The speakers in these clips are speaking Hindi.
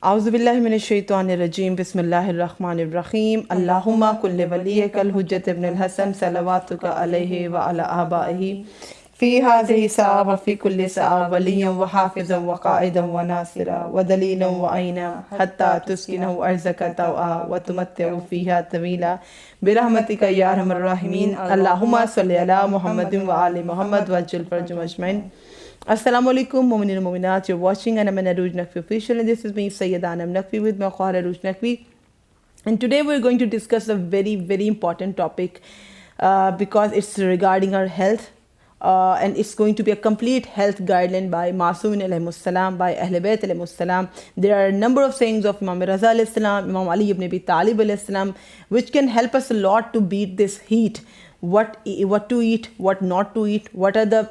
औज़ुबिल्लाहि मिनश्शैतानिर्रजीम बिस्मिल्लाहिर्रहमानिर्रहीम अल्लाहुम्मा कुल्लि वलिय्यकल हुज्जत इब्नुल हसन सलवातुका अलैहि व अला आबाइही फ़ी हाज़िहि सआ व फ़ी कुल्लि सआ वलिय्यन व हाफ़िज़न व क़ाइदन व नासिरा व दलीलन व ऐना हत्ता तुस्किनहु अर्ज़का तवआ व तुमत्तिउ फ़ीहा तवीला बिरहमतिका या अरहमर राहिमीन अल्लाहुम्मा सल्लि अला मुहम्मदिन व आलि Muhammad वअज्जिल फ़रजहुम अजमईन। Assalamu alaikum mu'minin and mu'minat, you're watching and I'm an Arooj Naqvi official and this is me Sayyida Anam Naqvi with my Khawar Arooj Naqvi. And today we're going to discuss a very important topic because it's regarding our health and it's going to be a complete health guideline by Masumin alayhi salam, by Ahl Bayt alayhi salam. There are a number of sayings of Imam Raza alayhi salam, Imam Ali ibn Abi Talib alayhi salam, which can help us a lot to beat this heat. What to eat, what not to eat, what are the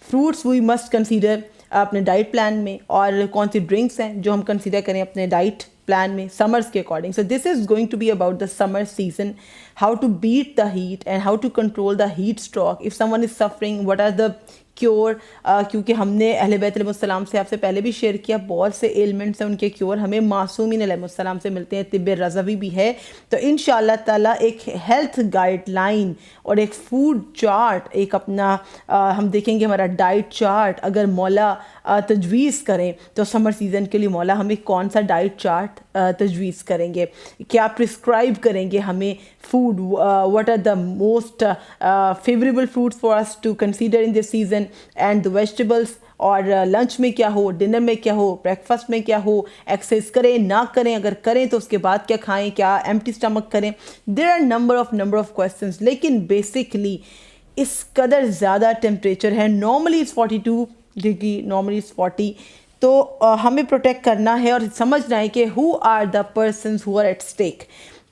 fruits we must consider अपने डाइट प्लान में और कौन सी ड्रिंक्स हैं जो हम कंसीडर करें अपने डाइट प्लान में समर्स के according. So this is going to be about the summer season, how to beat the heat and how to control the heat stroke if someone is suffering, what are the cure. क्योंकि हमने अहले बैत अलैहिस्सलाम से आपसे पहले भी शेयर किया, बहुत से एलिमेंट्स हैं उनके क्योर हमें मासूमीन अलैहिस्सलाम से मिलते हैं, तिब्ब रज़वी भी है. तो इंशाअल्लाह ताला एक हेल्थ गाइडलाइन और एक फूड चार्ट, एक अपना हम देखेंगे हमारा डाइट चार्ट अगर मौला तजवीज़ करें तो समर सीज़न के लिए मौला हमें कौन सा डाइट चार्ट तजवीज़ करेंगे, क्या प्रिस्क्राइब करेंगे हमें food, what are the most favourable foods for us to consider in this season and the vegetables. और लंच में क्या हो, डिनर में क्या हो, ब्रेकफास्ट में क्या हो, एक्सरसाइज करें ना करें, अगर करें तो उसके बाद क्या खाएं, क्या एम्प्टी स्टमक करें. There are number of questions. लेकिन बेसिकली इस कदर ज़्यादा टेम्परेचर है, normally is 42 degree, normally is 40. तो हमें प्रोटेक्ट करना है और समझना है कि who are the persons who are at stake.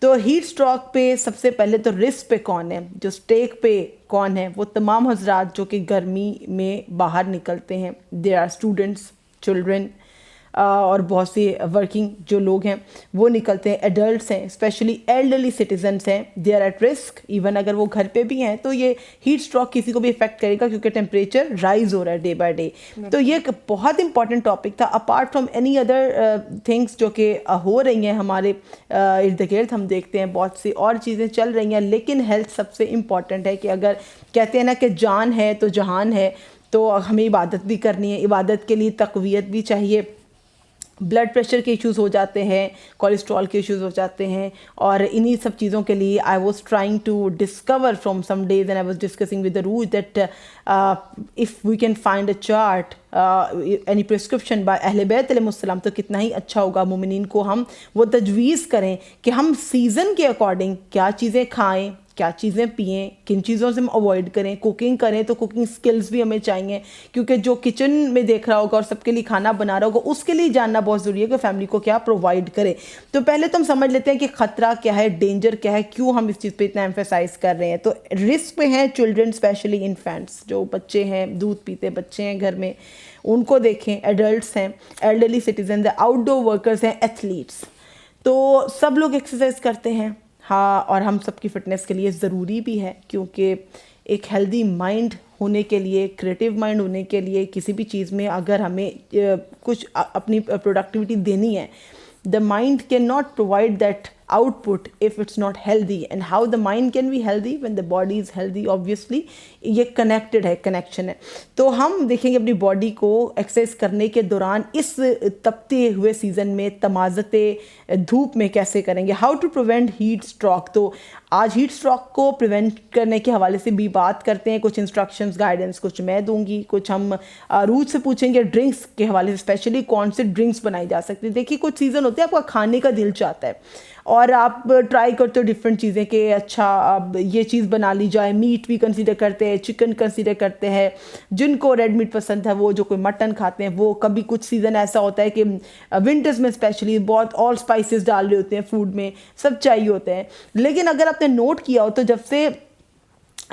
तो हीट स्ट्रोक पे सबसे पहले तो रिस्क पे कौन है, जो स्टेक पे कौन है, वो तमाम हजरात जो कि गर्मी में बाहर निकलते हैं. देयर आर स्टूडेंट्स, चिल्ड्रन और बहुत से वर्किंग जो लोग हैं वो निकलते हैं, एडल्ट्स हैं, स्पेशली एल्डरली सिटीजन्स हैं, they are at risk. Even अगर वो घर पे भी हैं तो ये हीट स्ट्रोक किसी को भी इफेक्ट करेगा क्योंकि टेम्परेचर राइज हो रहा है डे बाय डे. तो ये एक बहुत इंपॉर्टेंट टॉपिक था apart from any other things जो कि हो रही हैं हमारे इर्द गिर्द. हम देखते हैं बहुत सी और चीज़ें चल रही हैं, लेकिन हेल्थ सबसे इम्पॉर्टेंट है. कि अगर कहते हैं ना कि जान है तो जहान है, तो हमें इबादत भी करनी है, इबादत के लिए तक़वियत भी चाहिए. ब्लड प्रेशर के इश्यूज़ हो जाते हैं, कोलेस्ट्रॉल के इश्यूज़ हो जाते हैं, और इन्हीं सब चीज़ों के लिए I was trying to discover from some days and I was discussing with the Rooj that if we can find a chart any prescription by अहले बैत अलैहिस्सलाम तो कितना ही अच्छा होगा. मोमिनीन को हम वो तजवीज़ करें कि हम सीज़न के अकॉर्डिंग क्या चीज़ें खाएँ, क्या चीज़ें पिएं, किन चीज़ों से हम अवॉइड करें. कुकिंग करें तो कुकिंग स्किल्स भी हमें चाहिए, क्योंकि जो किचन में देख रहा होगा और सबके लिए खाना बना रहा होगा उसके लिए जानना बहुत ज़रूरी है कि फैमिली को क्या प्रोवाइड करें. तो पहले तो हम समझ लेते हैं कि ख़तरा क्या है, डेंजर क्या है, क्यों हम इस चीज़ पे इतना एम्फेसाइज कर रहे हैं. तो रिस्क पे हैं चिल्ड्रन, स्पेशली इन्फेंट्स, जो बच्चे हैं, दूध पीते बच्चे हैं घर में, उनको देखें. एडल्ट्स हैं, एल्डरली सिटीजन हैं, आउटडोर वर्कर्स हैं, एथलीट्स. तो सब लोग एक्सरसाइज करते हैं, हाँ, और हम सबकी फ़िटनेस के लिए ज़रूरी भी है, क्योंकि एक हेल्दी माइंड होने के लिए, क्रिएटिव माइंड होने के लिए, किसी भी चीज़ में अगर हमें कुछ अपनी प्रोडक्टिविटी देनी है, the mind cannot provide that output if it's not healthy. And how the mind can be healthy when the body is healthy, obviously ये connected है, connection है. तो हम देखेंगे अपनी बॉडी को एक्सरसाइज करने के दौरान इस तपते हुए सीज़न में तमाज़ते धूप में कैसे करेंगे, how to prevent heat stroke. तो आज हीट स्ट्रोक को प्रिवेंट करने के हवाले से भी बात करते हैं. कुछ इंस्ट्रक्शंस, गाइडेंस कुछ मैं दूंगी, कुछ हम रूज से पूछेंगे. ड्रिंक्स के हवाले से स्पेशली कौन से ड्रिंक्स बनाई जा सकती है. देखिए कुछ सीज़न होते हैं आपका खाने का दिल चाहता है और आप ट्राई करते हो डिफरेंट चीज़ें कि अच्छा अब ये चीज़ बना ली जाए. मीट भी कंसीडर करते हैं, चिकन कंसीडर करते हैं, जिनको रेड मीट पसंद है वो, जो कोई मटन खाते हैं वो. कभी कुछ सीज़न ऐसा होता है कि विंटर्स में स्पेशली बहुत ऑल स्पाइसेस डाल रहे होते हैं फूड में, सब चाहिए होते हैं. लेकिन अगर आपने नोट किया हो तो जब से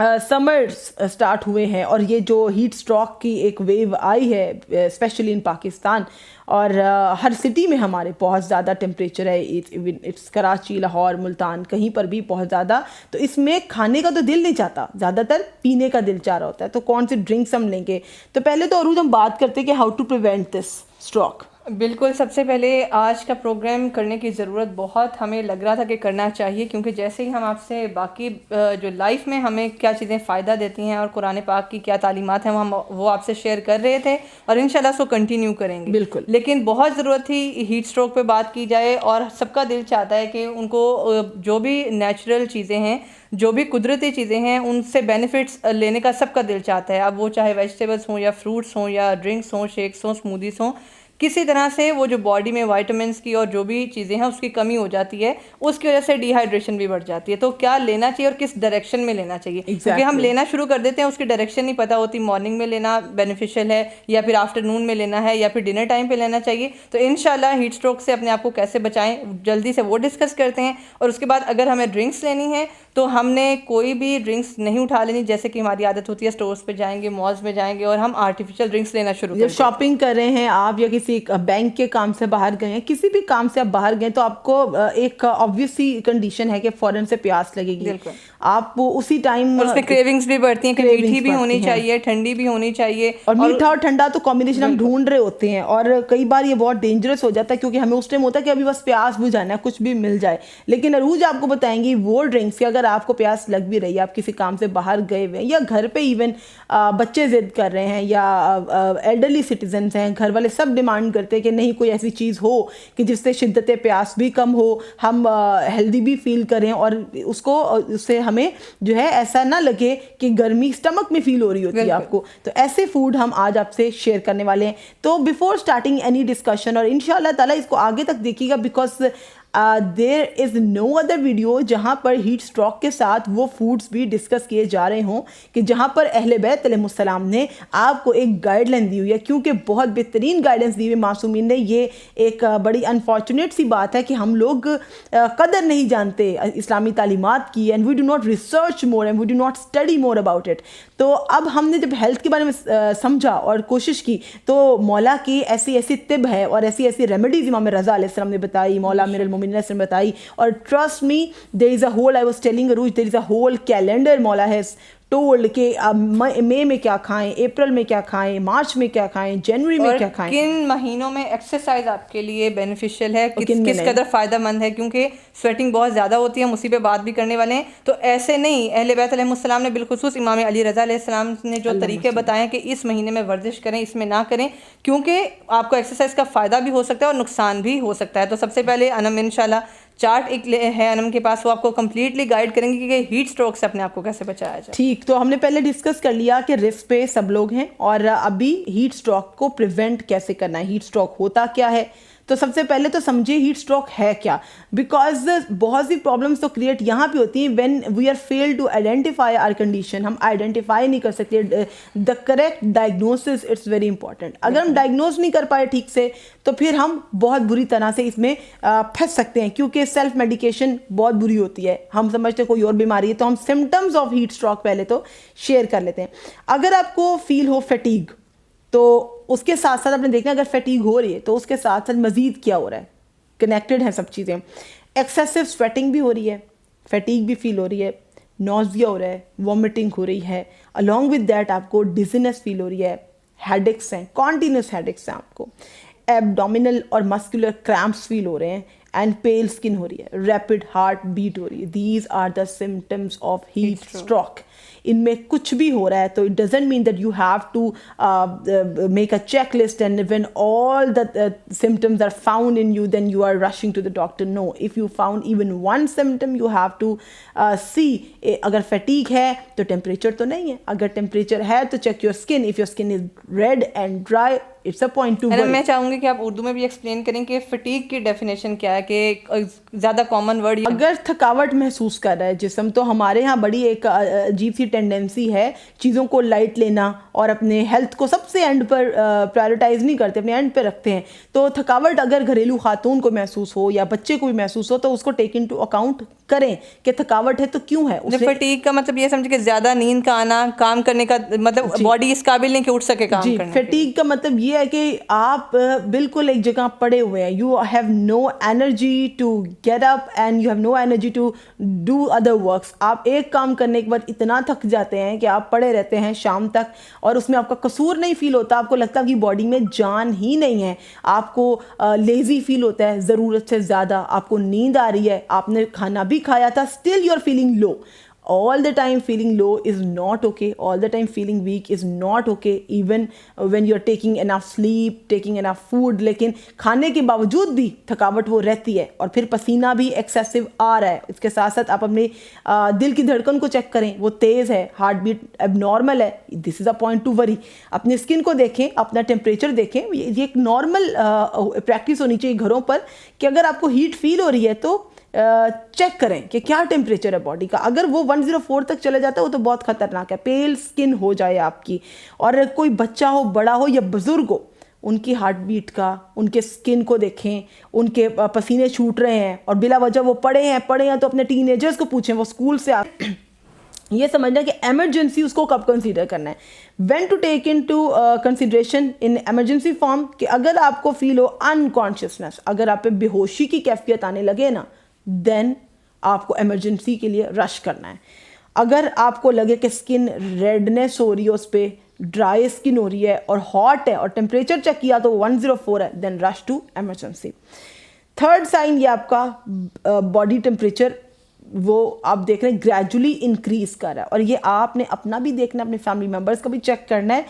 समर स्टार्ट हुए हैं और ये जो हीट स्ट्रोक की एक वेव आई है स्पेशली इन पाकिस्तान, और हर सिटी में हमारे बहुत ज़्यादा टेम्परेचर है. इट्स कराची, लाहौर, मुल्तान, कहीं पर भी बहुत ज़्यादा. तो इसमें खाने का तो दिल नहीं चाहता, ज़्यादातर पीने का दिल चाह रहा होता है. तो कौन सी ड्रिंक्स हम लेंगे. तो पहले तो अरूज हम बात करते हैं कि how to prevent this stroke. बिल्कुल, सबसे पहले आज का प्रोग्राम करने की ज़रूरत बहुत हमें लग रहा था कि करना चाहिए, क्योंकि जैसे ही हम आपसे बाकी जो लाइफ में हमें क्या चीज़ें फ़ायदा देती हैं और कुरान पाक की क्या तालीमात हैं वो आपसे शेयर कर रहे थे और इंशाल्लाह उसको कंटिन्यू करेंगे। बिल्कुल। लेकिन बहुत ज़रूरत थी हीट स्ट्रोक पे बात की जाए, और सबका दिल चाहता है कि उनको जो भी नेचुरल चीज़ें हैं, जो भी कुदरती चीज़ें हैं, उनसे बेनिफिट्स लेने का सबका दिल चाहता है। अब वो चाहे वेजिटेबल्स हों या फ्रूट्स हों या ड्रिंक्स हों, शेक्स हों, स्मूदीज़ हों, किसी तरह से वो जो बॉडी में विटामिन्स की और जो भी चीज़ें हैं उसकी कमी हो जाती है, उसकी वजह से डिहाइड्रेशन भी बढ़ जाती है। तो क्या लेना चाहिए और किस डायरेक्शन में लेना चाहिए? क्योंकि हम लेना शुरू कर देते हैं, उसकी डायरेक्शन नहीं पता होती। मॉर्निंग में लेना बेनिफिशियल है या फिर आफ्टरनून में लेना है या फिर डिनर टाइम पे लेना चाहिए। तो इंशाल्लाह हीट स्ट्रोक से अपने आप को कैसे बचाएं, जल्दी से वो डिस्कस करते हैं। और उसके बाद अगर हमें ड्रिंक्स लेनी है तो हमने कोई भी ड्रिंक्स नहीं उठा लेनी, जैसे कि हमारी आदत होती है स्टोर्स पे जाएंगे, मॉल्स में जाएंगे और हम आर्टिफिशियल ड्रिंक्स लेना शुरू कर देंगे। शॉपिंग कर रहे हैं आप या किसी बैंक के काम से बाहर गए हैं, किसी भी काम से आप बाहर गए, तो आपको एक ऑब्वियस सी कंडीशन है कि फौरन से प्यास लगेगी। आप उसी टाइम, उसमें क्रेविंग्स भी बढ़ती हैं कि मीठी भी होनी चाहिए, ठंडी भी होनी चाहिए। और मीठा और ठंडा तो कॉम्बिनेशन हम ढूंढ रहे होते हैं, और कई बार ये बहुत डेंजरस हो जाता है, क्योंकि हमें उस टाइम होता है कि अभी बस प्यास बुझाना है, कुछ भी मिल जाए। लेकिन अरूज आपको बताएंगी वो ड्रिंक्स कि अगर आपको प्यास लग भी रही है, आप किसी काम से बाहर गए हुए हैं या घर पे इवन बच्चे जिद कर रहे हैं या एल्डरली सिटीजन्स हैं, घर वाले सब डिमांड करते हैं कि नहीं कोई ऐसी चीज़ हो कि जिससे शिद्दत प्यास भी कम हो, हम हेल्दी भी फील करें, और उससे हमें जो है ऐसा ना लगे कि गर्मी स्टमक में फील हो रही होती है आपको। तो ऐसे फूड हम आज आपसे शेयर करने वाले हैं। तो बिफोर स्टार्टिंग एनी डिस्कशन, और इंशाल्लाह ताला इसको आगे तक देखिएगा, because there is no other video जहाँ पर हीट स्ट्रोक के साथ वो फूड्स भी डिस्कस किए जा रहे हों कि जहाँ पर अहले बैत अलैहिस्सलाम ने आपको एक गाइडलाइन दी हुई है, क्योंकि बहुत बेहतरीन गाइडेंस दी हुई मासूमीन ने। ये एक बड़ी अनफॉर्चुनेट सी बात है कि हम लोग कदर नहीं जानते इस्लामी तालीमात की, and we do not research more and we do not study more about it. तो अब हमने जब हेल्थ के बारे में समझा और कोशिश की, तो मौला की ऐसी ऐसी तिब है और ऐसी ऐसी रेमेडीज इमाम रज़ा अलैहिस्सलाम ने बताई, मौला अमीरुल मोमिनीन ने बताई। और trust me, there is a whole, I was telling Arooj, there is a whole calendar मौला हैज़ टोल्ड कि मई में क्या खाएं, अप्रैल में क्या खाएं, मार्च में क्या खाएं, जनवरी में क्या खाएं, किन महीनों में एक्सरसाइज आपके लिए बेनिफिशियल है, किस कदर फ़ायदेमंद है, क्योंकि स्वेटिंग बहुत ज़्यादा होती है। हम उसी पे बात भी करने वाले हैं। तो ऐसे नहीं, अहले बैत अलैहिस्सलाम ने बिलखुसूस इमाम अली रज़ा अलैहिस्सलाम ने जो तरीके बताए कि इस महीने में वर्जिश करें, इसमें ना करें, क्योंकि आपको एक्सरसाइज का फ़ायदा भी हो सकता है और नुकसान भी हो सकता है। तो सबसे पहले अनम इंशाल्लाह चार्ट एक है अनम के पास, वो आपको कंप्लीटली गाइड करेंगे कि हीट स्ट्रोक से अपने आप को कैसे बचाया जाए। ठीक, तो हमने पहले डिस्कस कर लिया कि रिस्क पे सब लोग हैं, और अभी हीट स्ट्रोक को प्रिवेंट कैसे करना है, हीट स्ट्रोक होता क्या है। तो सबसे पहले तो समझिए हीट स्ट्रोक है क्या, बिकॉज बहुत सी प्रॉब्लम्स तो क्रिएट यहाँ पे होती हैं when we are fail to identify our condition. हम आइडेंटिफाई नहीं कर सकते, the correct diagnosis it's very important. अगर हम डायग्नोज नहीं कर पाए ठीक से, तो फिर हम बहुत बुरी तरह से इसमें फंस सकते हैं, क्योंकि सेल्फ मेडिकेशन बहुत बुरी होती है। हम समझते हैं कोई और बीमारी है, तो हम सिम्टम्स ऑफ हीट स्ट्रोक पहले तो शेयर कर लेते हैं। अगर आपको फील हो फैटीग, तो उसके साथ साथ आपने देखना, अगर फैटीग हो रही है तो उसके साथ साथ मजीद क्या हो रहा है, कनेक्टेड है सब चीज़ें। एक्सेसिव स्वेटिंग भी हो रही है, फैटीग भी फील हो रही है, नॉजिया हो रहा है, वॉमिटिंग हो रही है, अलॉन्ग विद दैट आपको डिजीनेस फील हो रही है, हेडेक्स हैं, कॉन्टीन्यूस हेडेक्स हैं आपको, एब्डोमिनल और मस्कुलर क्रैम्प्स फील हो रहे हैं, एंड पेल स्किन हो रही है, रैपिड हार्ट बीट हो रही है। These are the symptoms of heat stroke. इनमें कुछ भी हो रहा है तो it doesn't mean that you have to make a checklist, and when all the symptoms are found in you then you are rushing to the doctor. No, if you found even one symptom you have to see. अगर फैटीग है तो टेम्परेचर तो नहीं है, अगर टेम्परेचर है तो check your skin. If your skin is red and dry, it's a point to worry. मैं चाहूंगी कि आप उर्दू में भी एक्सप्लेन करें कि फटीग की डेफिनेशन क्या है, कि ज़्यादा कॉमन वर्ड। अगर थकावट महसूस कर रहा है जिस्म, तो हमारे यहाँ बड़ी एक अजीब सी टेंडेंसी है चीज़ों को लाइट लेना और अपने हेल्थ को सबसे एंड पर प्रायोरिटाइज नहीं करते, अपने एंड पर रखते हैं। तो थकावट अगर घरेलू खातून को महसूस हो या बच्चे को भी महसूस हो, तो उसको टेक इन टू अकाउंट करें कि थकावट है तो क्यों है। फटीग का मतलब ये समझे कि ज़्यादा नींद का आना, काम करने का मतलब बॉडी इस काबिल नहीं कि उठ सके काम करने। फटीग का मतलब ये है कि आप बिल्कुल एक जगह पड़े हुए हैं, you have no energy to get up and you have no energy to do other works. आप एक काम करने के बाद इतना थक जाते हैं कि आप पड़े रहते हैं शाम तक, और उसमें आपका कसूर नहीं फील होता, आपको लगता है कि बॉडी में जान ही नहीं है, आपको लेज़ी फील होता है ज़रूरत से ज़्यादा, आपको नींद आ रही है, आपने खाना भी खाया था, still you are feeling low. All the time feeling low is not okay. All the time feeling weak is not okay. Even when you're taking enough sleep, taking enough food, लेकिन खाने के बावजूद भी थकावट वो रहती है, और फिर पसीना भी एक्सेसिव आ रहा है। इसके साथ साथ आप अपने दिल की धड़कन को चेक करें, वो तेज़ है, हार्ट बीट एबनॉर्मल है, this is a point to worry. अपनी स्किन को देखें, अपना टेम्परेचर देखें, ये एक नॉर्मल प्रैक्टिस होनी चाहिए घरों पर कि अगर आपको हीट फील हो रही है तो चेक करें कि क्या टेम्परेचर है बॉडी का। अगर वो 104 तक चले जाता है वो तो बहुत ख़तरनाक है, पेल स्किन हो जाए आपकी। और कोई बच्चा हो, बड़ा हो या बुज़ुर्ग हो, उनकी हार्ट बीट का, उनके स्किन को देखें, उनके पसीने छूट रहे हैं और बिला वजह वो पड़े हैं तो अपने टीनेजर्स को पूछें, वो स्कूल से आ ये समझना कि एमरजेंसी उसको कब कंसीडर करना है, when to take into consideration in emergency form. कि अगर आपको फील हो अनकॉन्शियसनेस, अगर आप पे बेहोशी की कैफियत आने लगे ना, देन आपको इमरजेंसी के लिए रश करना है। अगर आपको लगे कि स्किन रेडनेस हो रही है, उस पर ड्राई स्किन हो रही है और हॉट है और टेम्परेचर चेक किया तो 104 है, then rush to emergency. Third sign ये आपका बॉडी टेम्परेचर वो आप देख रहे हैं ग्रेजुअली इंक्रीज कर रहा है, और ये आपने अपना भी देखना है, अपने फैमिली मेम्बर्स का भी चेक करना है,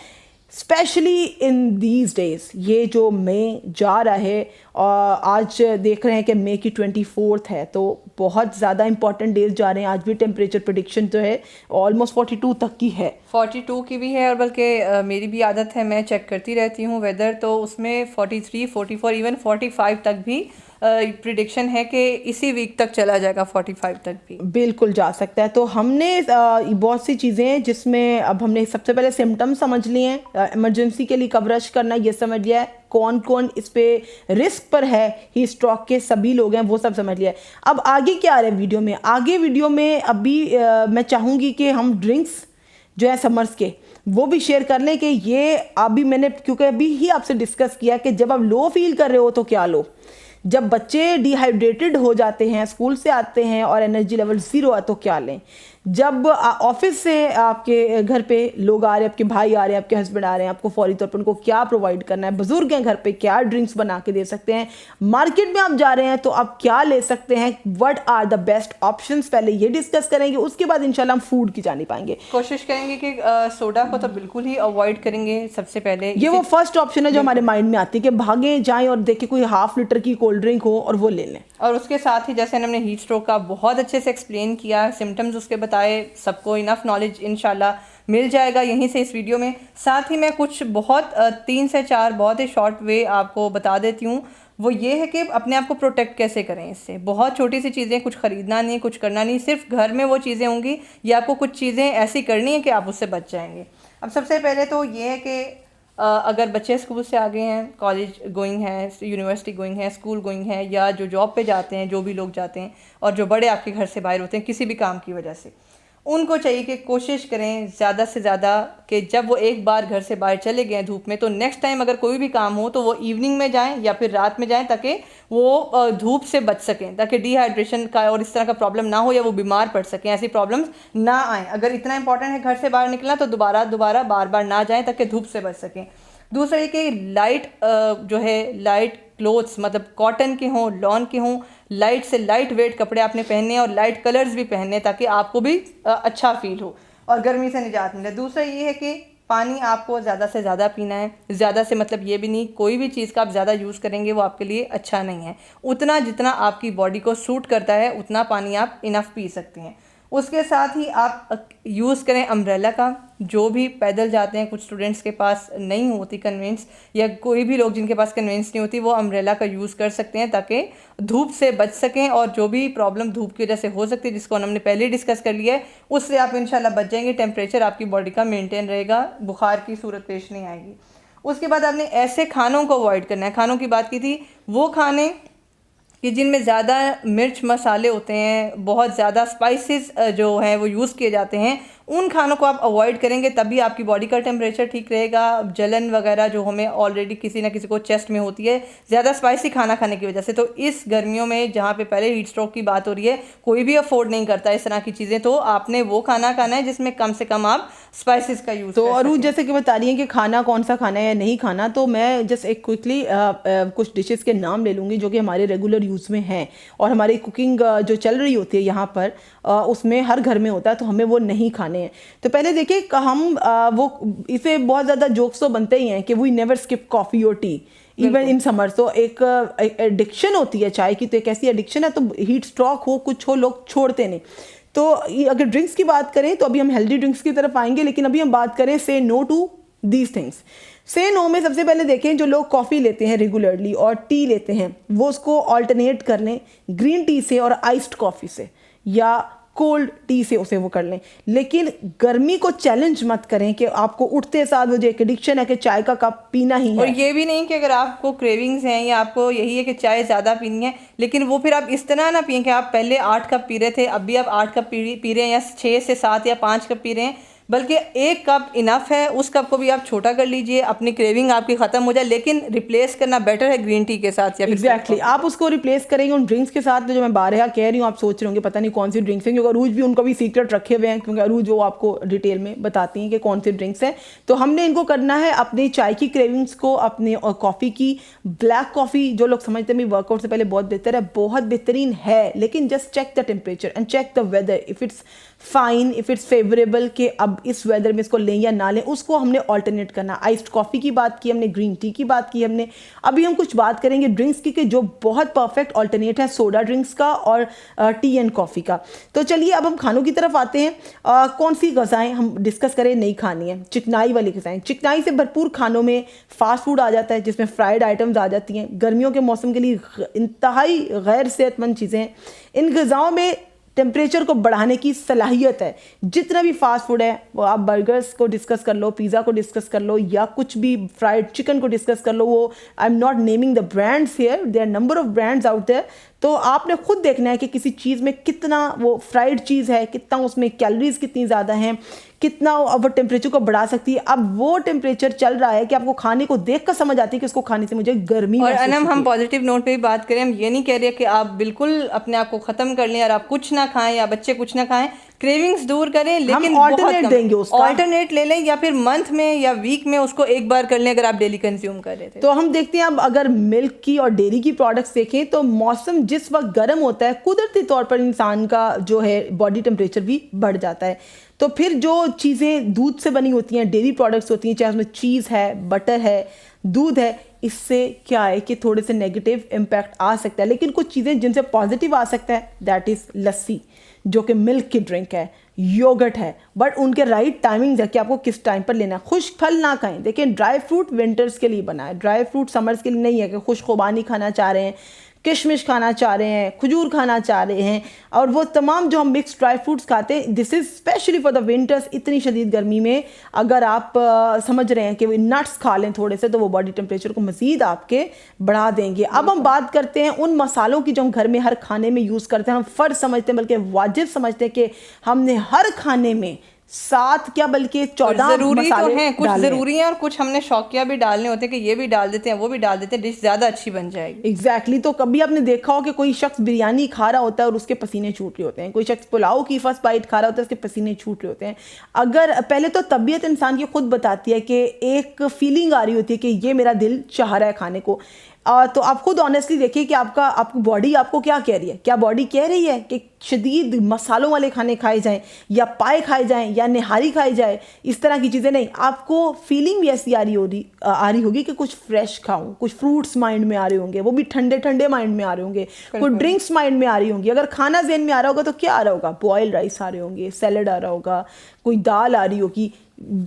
स्पेशली इन दीज डेज। ये जो मई जा रहा है और आज देख रहे हैं कि मई की 24 है, तो बहुत ज़्यादा इंपॉर्टेंट डेज जा रहे हैं। आज भी टेम्परेचर प्रेडिक्शन जो है ऑलमोस्ट 42 तक की है, 42 की भी है, और बल्कि मेरी भी आदत है, मैं चेक करती रहती हूँ वेदर, तो उसमें 43, 44, इवन 45 तक भी प्रिडिक्शन है कि इसी वीक तक चला जाएगा, 45 तक भी बिल्कुल जा सकता है। तो हमने बहुत सी चीज़ें हैं जिसमें अब हमने सबसे पहले सिम्टम्स समझ लिए हैं, इमरजेंसी के लिए कब रश करना ये समझ लिया है, कौन कौन इस पे रिस्क पर है, हीट स्ट्रोक के सभी लोग हैं वो सब समझ लिया है। अब आगे क्या आ रहा है वीडियो में, आगे वीडियो में अभी मैं चाहूँगी कि हम ड्रिंक्स जो है समर्स के वो भी शेयर कर लें कि ये अभी मैंने क्योंकि अभी ही आपसे डिस्कस किया कि जब आप लो फील कर रहे हो तो क्या लो, जब बच्चे डिहाइड्रेटेड हो जाते हैं, स्कूल से आते हैं और एनर्जी लेवल ज़ीरो है तो क्या लें, जब ऑफिस से आपके घर पे लोग आ रहे हैं, आपके भाई आ रहे हैं, आपके हस्बैंड आ रहे हैं, आपको फौरी तौर पर उनको क्या प्रोवाइड करना है, बुजुर्ग हैं घर पे क्या ड्रिंक्स बना के दे सकते हैं, मार्केट में आप जा रहे हैं तो आप क्या ले सकते हैं, what are the best options, पहले ये डिस्कस करेंगे, उसके बाद इंशाल्लाह हम फूड की जानी पाएंगे। कोशिश करेंगे कि सोडा को तो बिल्कुल ही अवॉइड करेंगे सबसे पहले। ये वो फर्स्ट ऑप्शन है जो हमारे माइंड में आती है कि भागें जाएं और देखें कोई ½ लीटर की कोल्ड ड्रिंक हो और वो ले लें। और उसके साथ ही जैसे हमने हीट स्ट्रोक का बहुत अच्छे से एक्सप्लेन किया, सिम्टम्स उसके बताए, सबको इनफ नॉलेज इंशाल्लाह मिल जाएगा यहीं से इस वीडियो में। साथ ही मैं कुछ बहुत 3 से 4 बहुत ही शॉर्ट वे आपको बता देती हूँ, वो ये है कि अपने आप को प्रोटेक्ट कैसे करें इससे। बहुत छोटी सी चीज़ें, कुछ ख़रीदना नहीं, कुछ करना नहीं, सिर्फ घर में वो चीज़ें होंगी या आपको कुछ चीज़ें ऐसी करनी है कि आप उससे बच जाएंगे। अब सबसे पहले तो ये है कि अगर बच्चे स्कूल से आ गए हैं, कॉलेज गोइंग है, यूनिवर्सिटी गोइंग है, स्कूल गोइंग है, या जो जॉब पे जाते हैं, जो भी लोग जाते हैं, और जो बड़े आपके घर से बाहर होते हैं किसी भी काम की वजह से, उनको चाहिए कि कोशिश करें ज़्यादा से ज़्यादा कि जब वो एक बार घर से बाहर चले गए धूप में, तो नेक्स्ट टाइम अगर कोई भी काम हो तो वो इवनिंग में जाएं या फिर रात में जाएं, ताकि वो धूप से बच सकें, ताकि डिहाइड्रेशन का और इस तरह का प्रॉब्लम ना हो या वो बीमार पड़ सकें, ऐसी प्रॉब्लम्स ना आएँ। अगर इतना इंपॉर्टेंट है घर से बाहर निकलना तो दोबारा बार बार ना जाएँ ताकि धूप से बच सकें। दूसरा ये कि लाइट जो है लाइट क्लोथ्स, मतलब कॉटन के हों, लॉन के हों, लाइट से लाइट वेट कपड़े आपने पहनने और लाइट कलर्स भी पहनने ताकि आपको भी अच्छा फील हो और गर्मी से निजात मिले। दूसरा ये है कि पानी आपको ज़्यादा से ज़्यादा पीना है। ज़्यादा से मतलब ये भी नहीं, कोई भी चीज़ का आप ज़्यादा यूज़ करेंगे वो आपके लिए अच्छा नहीं है। उतना जितना आपकी बॉडी को सूट करता है उतना पानी आप इनफ पी सकते हैं। उसके साथ ही आप यूज़ करें अम्ब्रेला का। जो भी पैदल जाते हैं, कुछ स्टूडेंट्स के पास नहीं होती कन्वेंस, या कोई भी लोग जिनके पास कन्वेंस नहीं होती, वो अम्ब्रेला का यूज़ कर सकते हैं ताकि धूप से बच सकें, और जो भी प्रॉब्लम धूप की वजह से हो सकती है जिसको हमने पहले डिस्कस कर लिया है उससे आप इंशाल्लाह बच जाएंगे। टेम्परेचर आपकी बॉडी का मेंटेन रहेगा, बुखार की सूरत पेश नहीं आएगी। उसके बाद आपने ऐसे खानों को अवॉइड करना है। खानों की बात की थी, वो खाने कि जिनमें ज़्यादा मिर्च मसाले होते हैं, बहुत ज़्यादा स्पाइसेस जो हैं वो यूज़ किए जाते हैं, उन खानों को आप अवॉइड करेंगे तभी आपकी बॉडी का टेम्परेचर ठीक रहेगा। जलन वगैरह जो हमें ऑलरेडी किसी ना किसी को चेस्ट में होती है ज़्यादा स्पाइसी खाना खाने की वजह से, तो इस गर्मियों में जहाँ पे पहले हीट स्ट्रोक की बात हो रही है, कोई भी अफोर्ड नहीं करता इस तरह की चीज़ें, तो आपने वो खाना खाना है जिसमें कम से कम आप स्पाइसेस का यूज़ तो अरूज जैसे कि बता रही हैं कि खाना कौन सा खाना है या नहीं खाना, तो मैं जस्ट एक क्विकली कुछ डिशेस के नाम ले लूँगी जो कि हमारे रेगुलर यूज़ में हैं और हमारी कुकिंग जो चल रही होती है यहाँ पर उसमें हर घर में होता है, तो हमें वो नहीं खाने हैं। तो पहले देखिए हम वो इसे बहुत ज़्यादा जोक्स तो बनते ही हैं कि वी नेवर स्किप कॉफ़ी और टी इवन इन समर। तो एक एडिक्शन होती है चाय की, तो एक ऐसी एडिक्शन है, तो हीट स्ट्रोक हो कुछ हो लोग छोड़ते नहीं। तो अगर ड्रिंक्स की बात करें तो अभी हम हेल्दी ड्रिंक्स की तरफ आएंगे, लेकिन अभी हम बात करें से नो टू दीज थिंग्स। से नो में सबसे पहले देखें जो लोग कॉफ़ी लेते हैं रेगुलरली और टी लेते हैं वो उसको ऑल्टरनेट कर लें ग्रीन टी से और आइस्ड कॉफ़ी से या कोल्ड टी से उसे वो कर लें। लेकिन गर्मी को चैलेंज मत करें कि आपको उठते साथ मुझे एक एडिक्शन है कि चाय का कप पीना ही है। और ये भी नहीं कि अगर आपको क्रेविंग्स हैं या आपको यही है कि चाय ज़्यादा पीनी है, लेकिन वो फिर आप इस तरह ना पिए कि आप पहले 8 कप पी रहे थे, अब भी आप 8 कप पी रहे हैं या 6 से 7 या 5 कप पी रहे हैं, बल्कि 1 कप इनफ है। उस कप को भी आप छोटा कर लीजिए, अपनी क्रेविंग आपकी ख़त्म हो जाए, लेकिन रिप्लेस करना बेटर है ग्रीन टी के साथ या फिर एग्जैक्टली आप उसको रिप्लेस करेंगे उन ड्रिंक्स के साथ। जो मैं बारहा कह रही हूँ आप सोच रहे होंगे पता नहीं कौन सी ड्रिंक्स हैं, क्योंकि अरूज भी उनको भी सीक्रेट रखे हुए हैं, क्योंकि अरूज वो आपको डिटेल में बताती हैं कि कौन सी ड्रिंक्स हैं। तो हमने इनको करना है अपनी चाय की क्रेविंग्स को, अपने और कॉफ़ी की। ब्लैक कॉफ़ी जो लोग समझते हैं वर्कआउट से पहले बहुत बेहतर है, बहुत बेहतरीन है, लेकिन just check the temperature and check the weather, if it's fine, if it's favourable कि अब इस वेदर में इसको लें या ना लें, उसको हमने ऑल्टरनेट करना। आइस्ड कॉफ़ी की बात की हमने, ग्रीन टी की बात की हमने। अभी हम कुछ बात करेंगे ड्रिंक्स की कि जो बहुत परफेक्ट ऑल्टरनेट है सोडा ड्रिंक्स का और टी एंड कॉफ़ी का। तो चलिए अब हम खानों की तरफ आते हैं। कौन सी ग़िज़ाएँ हम डिस्कस करें नहीं खानी है? चिकनाई वाली ग़िज़ाएँ। चिकनाई से भरपूर खानों में फ़ास्ट फूड आ जाता है जिसमें फ्राइड आइटम्स आ जाती हैं। गर्मियों के मौसम के लिए इंतहाई गैर सेहतमंद चीज़ें हैं। इन ग़िज़ाओं में टेम्परेचर को बढ़ाने की सलाहियत है। जितना भी फास्ट फूड है वो आप बर्गर्स को डिस्कस कर लो, पिज़्ज़ा को डिस्कस कर लो, या कुछ भी फ्राइड चिकन को डिस्कस कर लो। वो I am not naming the brands here, there are number of brands out there. तो आपने खुद देखना है कि किसी चीज़ में कितना वो फ्राइड चीज़ है, कितना उसमें कैलोरीज कितनी ज़्यादा हैं, कितना वो टेम्परेचर को बढ़ा सकती है। अब वो टेम्परेचर चल रहा है कि आपको खाने को देख कर समझ आती है कि इसको खाने से मुझे गर्मी। और अनम हम पॉजिटिव नोट पे भी बात करें, हम ये नहीं कह रहे कि आप बिल्कुल अपने आप को ख़त्म कर लें और आप कुछ ना खाएं या बच्चे कुछ ना खाएं, क्रेविंग्स दूर करें, लेकिन ऑल्टरनेट देंगे उसका। ऑल्टरनेट ले लें या फिर मंथ में या वीक में उसको एक बार कर लें अगर आप डेली कंज्यूम कर रहे थे। तो हम देखते हैं अब अगर मिल्क की और डेयरी की प्रोडक्ट्स देखें तो मौसम जिस वक्त गर्म होता है कुदरती तौर पर इंसान का जो है बॉडी टेम्परेचर भी बढ़ जाता है। तो फिर जो चीज़ें दूध से बनी होती हैं, डेयरी प्रोडक्ट्स होती हैं, चाहे उसमें चीज़ है, बटर है, दूध है, इससे क्या है कि थोड़े से नेगेटिव इम्पैक्ट आ सकता है। लेकिन कुछ चीज़ें जिनसे पॉजिटिव आ सकता है, दैट इज़ लस्सी जो कि मिल्क की ड्रिंक है, योगर्ट है, बट उनके राइट टाइमिंग्स है कि आपको किस टाइम पर लेना है। खुश्क फल ना खाएं। देखिए ड्राई फ्रूट विंटर्स के लिए बना है, ड्राई फ्रूट समर्स के लिए नहीं है कि खुश खुबानी खाना चाह रहे हैं, किशमिश खाना चाह रहे हैं, खजूर खाना चाह रहे हैं, और वो तमाम जो हम मिक्स ड्राई फ्रूट्स खाते हैं, this is specially for the winters. इतनी शदीद गर्मी में अगर आप समझ रहे हैं कि नट्स खा लें थोड़े से, तो वो बॉडी टेम्परेचर को मज़ीद आपके बढ़ा देंगे। अब हम बात करते हैं उन मसालों की जो हम घर में हर खाने में यूज़ करते हैं। हम फ़र्ज समझते हैं, बल्कि वाजिब समझते हैं कि हमने हर खाने में 7 क्या बल्कि 14 ज़रूरी तो मसाले हैं, कुछ डाले हैं। ज़रूरी हैं और कुछ हमने शौकिया भी डालने होते हैं कि ये भी डाल देते हैं, वो भी डाल देते हैं, डिश ज़्यादा अच्छी बन जाएगी। एग्जैक्टली तो कभी आपने देखा हो कि कोई शख्स बिरयानी खा रहा होता है और उसके पसीने छूट रहे होते हैं, कोई शख्स पुलाव की फर्स्ट बाइट खा रहा होता है उसके पसीने छूट रहे होते हैं। अगर पहले तो तबीयत इंसान की खुद बताती है कि एक फीलिंग आ रही होती है कि ये मेरा दिल चाह रहा है खाने को। तो आप खुद ऑनेस्टली देखिए कि आपकी बॉडी आपको क्या कह रही है। क्या बॉडी कह रही है कि शदीद मसालों वाले खाने खाए जाएं, या पाए खाए जाएं, या निहारी खाई जाए, इस तरह की चीज़ें नहीं। आपको फीलिंग भी ऐसी आ रही होगी कि कुछ फ्रेश खाऊं, कुछ फ्रूट्स माइंड में आ रहे होंगे, वो भी ठंडे ठंडे माइंड में आ रहे होंगे, कुछ ड्रिंक्स माइंड में आ रही होंगी। अगर खाना ज़हन में आ रहा होगा तो क्या आ रहा होगा? बॉयल राइस आ रहे होंगे, सैलड आ रहा होगा, कोई दाल आ रही होगी।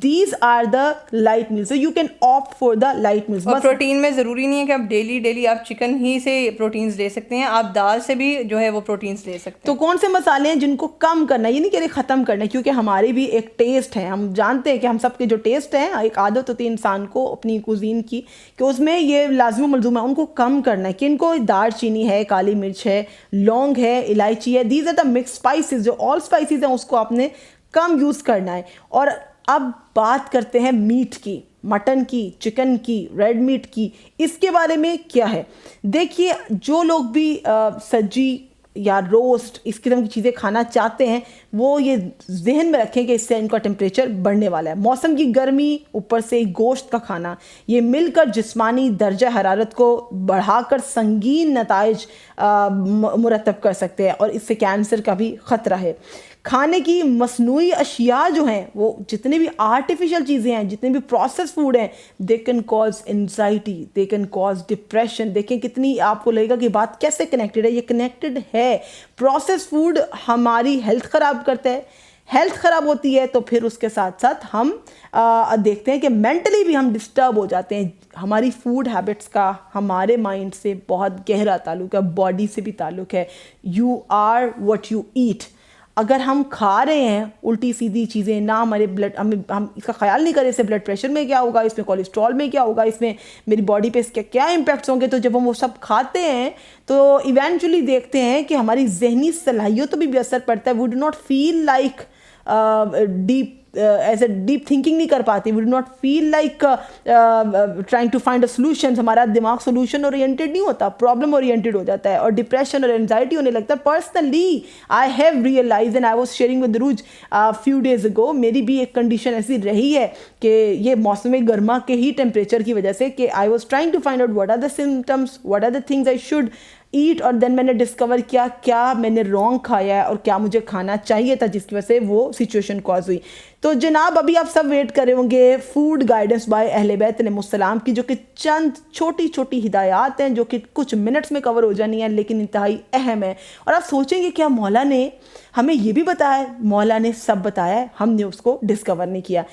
These are the light meals, so you can opt for the light meals। और प्रोटीन में ज़रूरी नहीं है कि आप डेली आप चिकन ही से प्रोटीन्स ले सकते हैं, आप दाल से भी जो है वो प्रोटीन्स ले सकते हैं। तो कौन से मसाले हैं जिनको कम करना है? ये नहीं कह रहे ख़त्म करना है, क्योंकि हमारे भी एक टेस्ट है। हम जानते हैं कि हम सबके जो टेस्ट हैं, एक आदत होती है इंसान को अपनी कुजीन की कि उसमें ये लाजमी मलजूम है, उनको कम करना है। कि इनको दार चीनी है, काली मिर्च है, लौंग है, इलायची है, these are the mix spices. जो ऑल स्पाइसेस हैं उसको आपने कम यूज़ करना है। और अब बात करते हैं मीट की, मटन की, चिकन की, रेड मीट की। इसके बारे में क्या है? देखिए, जो लोग भी सब्जी या रोस्ट इस किस्म की चीज़ें खाना चाहते हैं वो ये जहन में रखें कि इससे इनका टेम्परेचर बढ़ने वाला है। मौसम की गर्मी, ऊपर से गोश्त का खाना, ये मिलकर जिस्मानी दर्जा हरारत को बढ़ाकर संगीन नताइज मुरतब कर सकते हैं और इससे कैंसर का भी ख़तरा है। खाने की मसनूई अशिया जो हैं, वो जितने भी आर्टिफिशियल चीज़ें हैं, जितने भी प्रोसेस फूड हैं, they can cause anxiety, they can cause depression. देखें कितनी आपको लगेगा कि बात कैसे कनेक्टेड है, ये कनेक्टेड है। प्रोसेस फूड हमारी हेल्थ ख़राब करता है, हेल्थ ख़राब होती है तो फिर उसके साथ साथ हम देखते हैं कि मेंटली भी हम डिस्टर्ब हो जाते हैं। हमारी फूड हैबिट्स का हमारे माइंड से बहुत गहरा ताल्लुक है, बॉडी से भी ताल्लुक है। You are what you eat. अगर हम खा रहे हैं उल्टी सीधी चीज़ें, ना हमारे ब्लड, हम इसका ख्याल नहीं करें इससे ब्लड प्रेशर में क्या होगा, इसमें कोलेस्ट्रॉल में क्या होगा, इसमें मेरी बॉडी पे इसके क्या इम्पैक्ट्स होंगे, तो जब हम वो सब खाते हैं तो इवेंचुअली देखते हैं कि हमारी जहनी सलाहियतों पर भी असर पड़ता है। We do not feel like deep ऐसे डीप थिंकिंग नहीं कर पाती। We do not feel like trying to find a solution. हमारा दिमाग सोल्यूशन ओरिएंटेड नहीं होता, प्रॉब्लम ओरिएंटेड हो जाता है और डिप्रेशन और एंजाइटी होने लगता है। Personally I have realise and I was sharing with Arooj few days ago, मेरी भी एक कंडीशन ऐसी रही है कि ये मौसम गर्मा के ही टेम्परेचर की वजह से कि I was trying to find out what are the symptoms, what are the things I should eat, और देन मैंने डिस्कवर किया क्या मैंने रॉन्ग खाया है और क्या मुझे खाना चाहिए था, जिसकी वजह से वो सिचुएशन कॉज हुई। तो जनाब अभी आप सब वेट कर रहे होंगे फूड गाइडेंस बाय अहले बैत अलैहिस्सलाम की, जो कि चंद छोटी छोटी हिदायत हैं जो कि कुछ मिनट्स में कवर हो जानी है, लेकिन इंतहाई अहम है। और आप सोचेंगे क्या मौला ने हमें ये भी बताया है? मौला ने सब बताया है, हमने उसको डिस्कवर नहीं किया।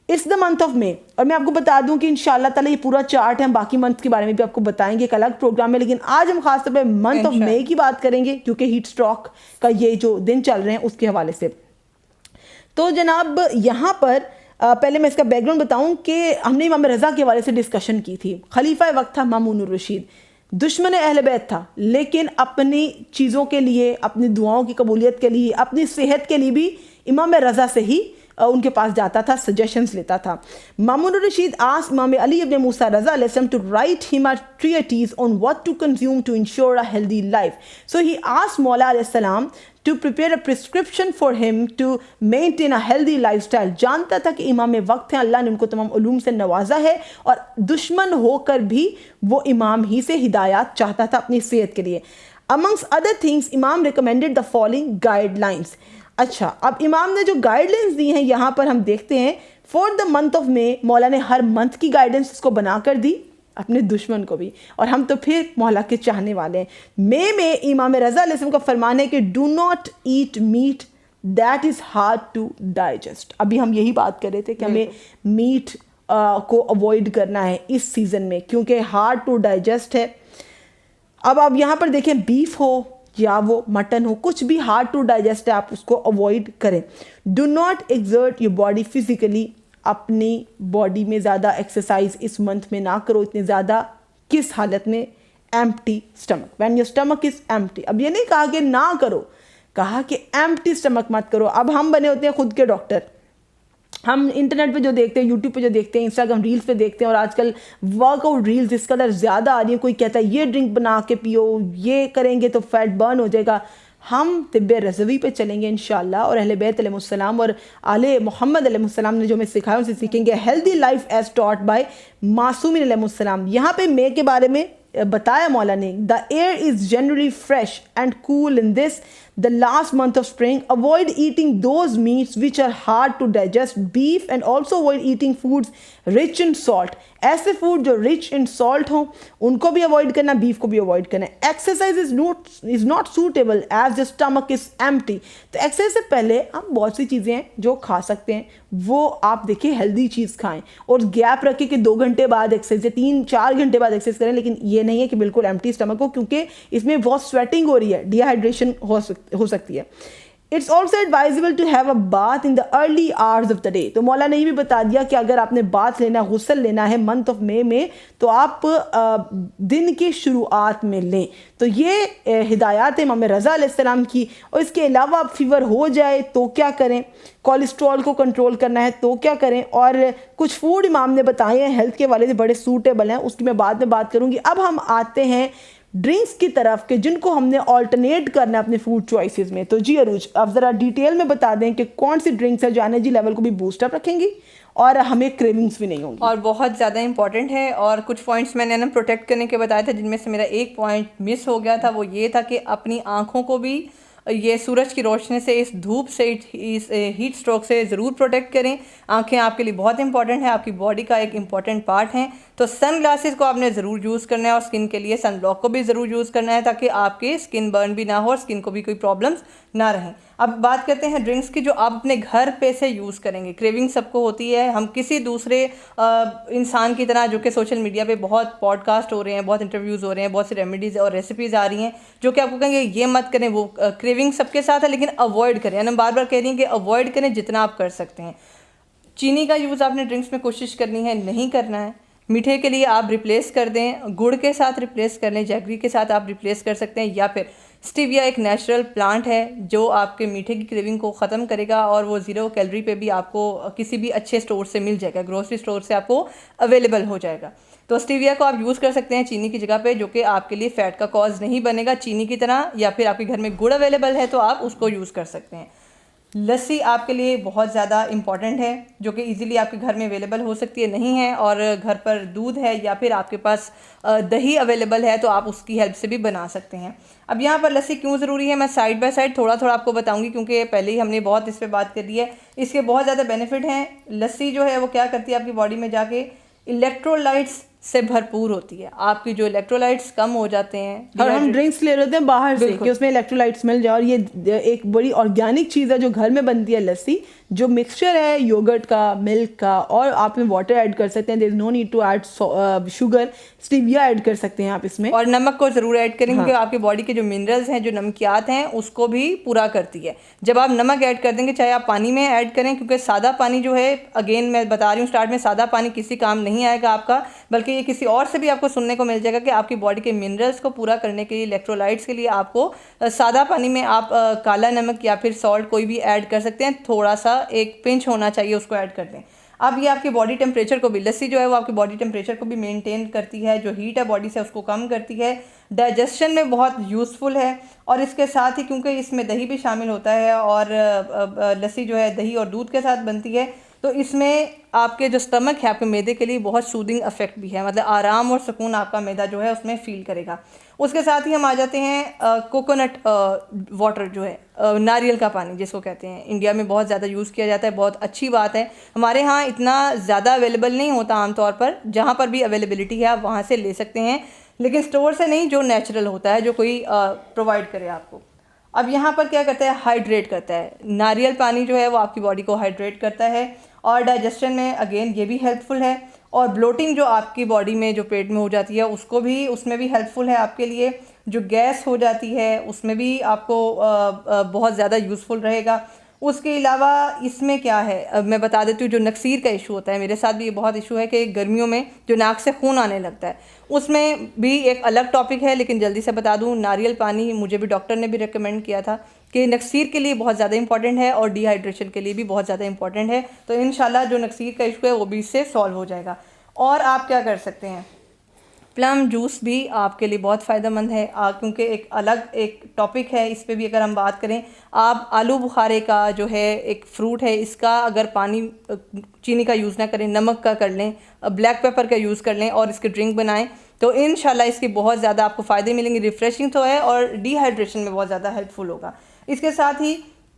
It's the month of May, और मैं आपको बता दूं कि इंशाल्लाह ताला ये पूरा चार्ट है, हम बाकी मंथ के बारे में भी आपको बताएंगे एक अलग प्रोग्राम में, लेकिन आज हम खास तौर पे मंथ ऑफ मे की बात करेंगे क्योंकि हीट स्ट्रोक का ये जो दिन चल रहे हैं उसके हवाले से। तो जनाब यहाँ पर पहले मैं इसका बैकग्राउंड बताऊं कि हमने इमाम रज़ा के हवाले से डिस्कशन की थी। खलीफा वक्त था मामून रशीद, दुश्मन अहले बैत था, लेकिन अपनी चीज़ों के लिए, अपनी दुआओं की कबूलियत के लिए, अपनी सेहत के लिए भी इमाम रज़ा से ही उनके पास जाता था, सजेशंस लेता था। मामून रशीद आस्क्ड इमाम अली इब्न मूसा रज़ा अलैहिस्सलाम to write him a treatise on what to consume to ensure a healthy life. So he asked मौला अलैहिस्सलाम to prepare a prescription for him to maintain a healthy lifestyle। जानता था कि इमाम वक्त हैं, अल्लाह ने उनको तमाम उलूम से नवाजा है और दुश्मन होकर भी वो इमाम ही से हिदायत चाहता था अपनी सेहत के लिए। Amongst other things, इमाम recommended the following guidelines। अच्छा, अब इमाम ने जो गाइडलाइंस दी हैं यहाँ पर हम देखते हैं for the month of May, मौला ने हर मंथ की गाइडेंस इसको बना कर दी अपने दुश्मन को भी, और हम तो फिर मौला के चाहने वाले हैं। मे में इमाम रज़ा अलैहिस्सलाम का फरमान है कि do not eat meat that is hard to digest. अभी हम यही बात कर रहे थे कि हमें मीट को अवॉइड करना है इस सीज़न में क्योंकि हार्ड टू डाइजेस्ट है। अब आप यहाँ पर देखें, बीफ हो या वो मटन हो, कुछ भी हार्ड टू डाइजेस्ट है, आप उसको अवॉइड करें। Do not exert your body physically, अपनी बॉडी में ज़्यादा एक्सरसाइज इस मंथ में ना करो इतने ज़्यादा। किस हालत में? Empty stomach, when your stomach is empty. अब ये नहीं कहा कि ना करो, कहा कि एम्प्टी स्टमक मत करो। अब हम बने होते हैं खुद के डॉक्टर, हम इंटरनेट पे जो देखते हैं, यूट्यूब पे जो देखते हैं, इंस्टाग्राम रील्स पे देखते हैं, और आजकल वर्कआउट रील्स इस कदर ज़्यादा आ रही है। कोई कहता है ये ड्रिंक बना के पियो, ये करेंगे तो फैट बर्न हो जाएगा। हम तिब्बे रज़वी पे चलेंगे इंशाअल्लाह, और अहले बैत अलैहिस्सलाम और आले मोहम्मद अलैहिस्सलाम ने जो हमें सिखाया उनसे सीखेंगे। Healthy life as taught by मासूमिन अलैहिस्सलाम। यहाँ पे मे के बारे में बताया मौला ने, the air is generally fresh and cool in this the last month of spring। avoid eating those meats which are hard to digest, beef, and also avoid eating foods rich in salt। ऐसे फूड जो रिच इन सॉल्ट हों उनको भी अवॉइड करना, बीफ को भी अवॉइड करना। Exercise is not suitable as the stomach is empty. तो एक्सरसाइज से पहले हम बहुत सी चीज़ें हैं जो खा सकते हैं, वो आप देखिए हेल्दी चीज़ खाएं और गैप रखें कि 2 घंटे बाद एक्सरसाइज या 3-4 घंटे बाद एक्सरसाइज करें, लेकिन ये नहीं है कि बिल्कुल एम्प्टी स्टमक हो, क्योंकि इसमें बहुत स्वेटिंग हो रही है, डिहाइड्रेशन हो सकती है। It's also advisable to have a bath in the early hours of the day. तो मौला ने ये भी बता दिया कि अगर आपने बाथ लेना, गुस्ल लेना है मंथ ऑफ मई में, तो आप दिन की शुरुआत में लें। तो ये हिदायत है इमाम रज़ा अलैहिस्सलाम की। और इसके अलावा फीवर हो जाए तो क्या करें, कोलेस्ट्रॉल को कंट्रोल करना है तो क्या करें, और कुछ फूड इमाम ने बताए हैं हेल्थ के वाले से बड़े सूटेबल हैं, उसकी मैं बाद में बात करूँगी। अब हम आते हैं ड्रिंक्स की तरफ के जिनको हमने ऑल्टरनेट करना है अपने फूड चॉइसेस में। तो जी अरूज, आप ज़रा डिटेल में बता दें कि कौन सी ड्रिंक्स है जो एनर्जी लेवल को भी बूस्ट अप रखेंगी और हमें क्रेविंग्स भी नहीं होंगी। और बहुत ज़्यादा इंपॉर्टेंट है। और कुछ पॉइंट्स मैंने ना प्रोटेक्ट करने के बताया था, जिनमें से मेरा एक पॉइंट मिस हो गया था। वो ये था कि अपनी आँखों को भी ये सूरज की रोशनी से, इस धूप से, इस हीट स्ट्रोक से ज़रूर प्रोटेक्ट करें। आंखें आपके लिए बहुत इंपॉर्टेंट है, आपकी बॉडी का एक इंपॉर्टेंट पार्ट हैं। तो सन ग्लासेस को आपने ज़रूर यूज़ करना है, और स्किन के लिए सन ब्लॉक को भी ज़रूर यूज़ करना है, ताकि आपके स्किन बर्न भी ना हो और स्किन को भी कोई प्रॉब्लम्स ना रहें। अब बात करते हैं ड्रिंक्स की जो आप अपने घर पे से यूज़ करेंगे। क्रेविंग सबको होती है, हम किसी दूसरे इंसान की तरह, जो कि सोशल मीडिया पे बहुत पॉडकास्ट हो रहे हैं, बहुत इंटरव्यूज़ हो रहे हैं, बहुत सी रेमेडीज़ और रेसिपीज़ आ रही हैं जो कि आपको कहेंगे ये मत करें, वो क्रेविंग सबके साथ है, लेकिन अवॉइड करें। यानी बार बार कह रही हैं कि अवॉइड करें जितना आप कर सकते हैं। चीनी का यूज़ आपने ड्रिंक्स में कोशिश करनी है नहीं करना है। मीठे के लिए आप रिप्लेस कर दें, गुड़ के साथ रिप्लेस कर लें, जैगरी के साथ आप रिप्लेस कर सकते हैं, या फिर स्टीविया एक नेचुरल प्लांट है जो आपके मीठे की क्रेविंग को ख़त्म करेगा, और वो 0 कैलोरी पे भी आपको किसी भी अच्छे स्टोर से मिल जाएगा, ग्रोसरी स्टोर से आपको अवेलेबल हो जाएगा। तो स्टीविया को आप यूज़ कर सकते हैं चीनी की जगह पे, जो कि आपके लिए फ़ैट का कॉज नहीं बनेगा चीनी की तरह। या फिर आपके घर में गुड़ अवेलेबल है तो आप उसको यूज़ कर सकते हैं। लस्सी आपके लिए बहुत ज़्यादा इम्पॉर्टेंट है, जो कि इजीली आपके घर में अवेलेबल हो सकती है, नहीं है और घर पर दूध है या फिर आपके पास दही अवेलेबल है तो आप उसकी हेल्प से भी बना सकते हैं। अब यहाँ पर लस्सी क्यों ज़रूरी है मैं साइड बाय साइड थोड़ा थोड़ा आपको बताऊंगी, क्योंकि पहले ही हमने बहुत इस पर बात कर दी है। इसके बहुत ज़्यादा बेनिफिट हैं। लस्सी जो है वो क्या करती है, आपकी बॉडी में जाके इलेक्ट्रोलाइट्स से भरपूर होती है। आपकी जो इलेक्ट्रोलाइट्स कम हो जाते हैं, और हम ड्रिंक्स ले रहे थे बाहर से कि उसमें इलेक्ट्रोलाइट्स मिल जाए, और ये एक बड़ी ऑर्गेनिक चीज़ है जो घर में बनती है लस्सी, जो मिक्सचर है योगर्ट का, मिल्क का, और आप में वाटर ऐड कर सकते हैं। There is no need to add sugar, stevia add कर सकते हैं आप इसमें, और नमक को ज़रूर ऐड करें क्योंकि आपकी बॉडी के जो मिनरल्स हैं, जो नमकियात हैं, उसको भी पूरा करती है। जब आप नमक ऐड कर देंगे, चाहे आप पानी में ऐड करें, क्योंकि सादा पानी जो है, अगेन मैं बता रही हूँ स्टार्ट में, सादा पानी किसी काम नहीं आएगा आपका, बल्कि ये किसी और से भी आपको सुनने को मिल जाएगा कि आपकी बॉडी के मिनरल्स को पूरा करने के लिए, इलेक्ट्रोलाइट्स के लिए आपको सादा पानी में आप काला नमक या फिर सॉल्ट कोई भी ऐड कर सकते हैं। थोड़ा सा एक पिंच होना चाहिए, उसको ऐड कर दें। अब ये आपकी बॉडी टेम्परेचर को भी, लस्सी जो है वो आपकी बॉडी टेम्परेचर को भी मेंटेन करती है, जो हीट है बॉडी से उसको कम करती है, डाइजेशन में बहुत यूज़फुल है। और इसके साथ ही क्योंकि इसमें दही भी शामिल होता है, और लस्सी जो है दही और दूध के साथ बनती है, तो इसमें आपके जो स्टमक है, आपके मैदे के लिए बहुत सूदिंग इफेक्ट भी है, मतलब आराम और सुकून आपका मैदा जो है उसमें फील करेगा। उसके साथ ही हम आ जाते हैं कोकोनट वाटर जो है, नारियल का पानी जिसको कहते हैं, इंडिया में बहुत ज़्यादा यूज़ किया जाता है, बहुत अच्छी बात है। हमारे यहाँ इतना ज़्यादा अवेलेबल नहीं होता आमतौर पर, जहाँ पर भी अवेलेबिलिटी है आप वहाँ से ले सकते हैं, लेकिन स्टोर से नहीं, जो नेचुरल होता है, जो कोई प्रोवाइड करे आपको। अब यहाँ पर क्या करता है, हाइड्रेट करता है। नारियल पानी जो है वो आपकी बॉडी को हाइड्रेट करता है, और डाइजेशन में अगेन ये भी हेल्पफुल है, और ब्लोटिंग जो आपकी बॉडी में जो पेट में हो जाती है उसको भी, उसमें भी हेल्पफुल है आपके लिए। जो गैस हो जाती है उसमें भी आपको बहुत ज़्यादा यूज़फुल रहेगा। उसके अलावा इसमें क्या है, मैं बता देती हूँ, जो नक्सीर का इशू होता है, मेरे साथ भी ये बहुत इशू है कि गर्मियों में जो नाक से खून आने लगता है, उसमें भी एक अलग टॉपिक है, लेकिन जल्दी से बता दूँ, नारियल पानी मुझे भी डॉक्टर ने भी रिकमेंड किया था कि नक्सीर के लिए बहुत ज़्यादा इंपॉर्टेंट है, और डिहाइड्रेशन के लिए भी बहुत ज़्यादा इंपॉर्टेंट है। तो इंशाल्लाह जो नक्सीर का इशू है वो भी इससे सॉल्व हो जाएगा। और आप क्या कर सकते हैं, प्लम जूस भी आपके लिए बहुत फ़ायदेमंद है, क्योंकि एक अलग एक टॉपिक है, इस पे भी अगर हम बात करें। आप आलू बुखारे का जो है एक फ्रूट है, इसका अगर पानी चीनी का यूज़ ना करें, नमक का कर लें, ब्लैक पेपर का यूज़ कर लें और इसके ड्रिंक बनाएं, तो इंशाल्लाह इसके बहुत ज़्यादा आपको फ़ायदे मिलेंगे। रिफ़्रेशिंग तो है और डिहाइड्रेशन में बहुत ज़्यादा हेल्पफुल होगा। इसके साथ ही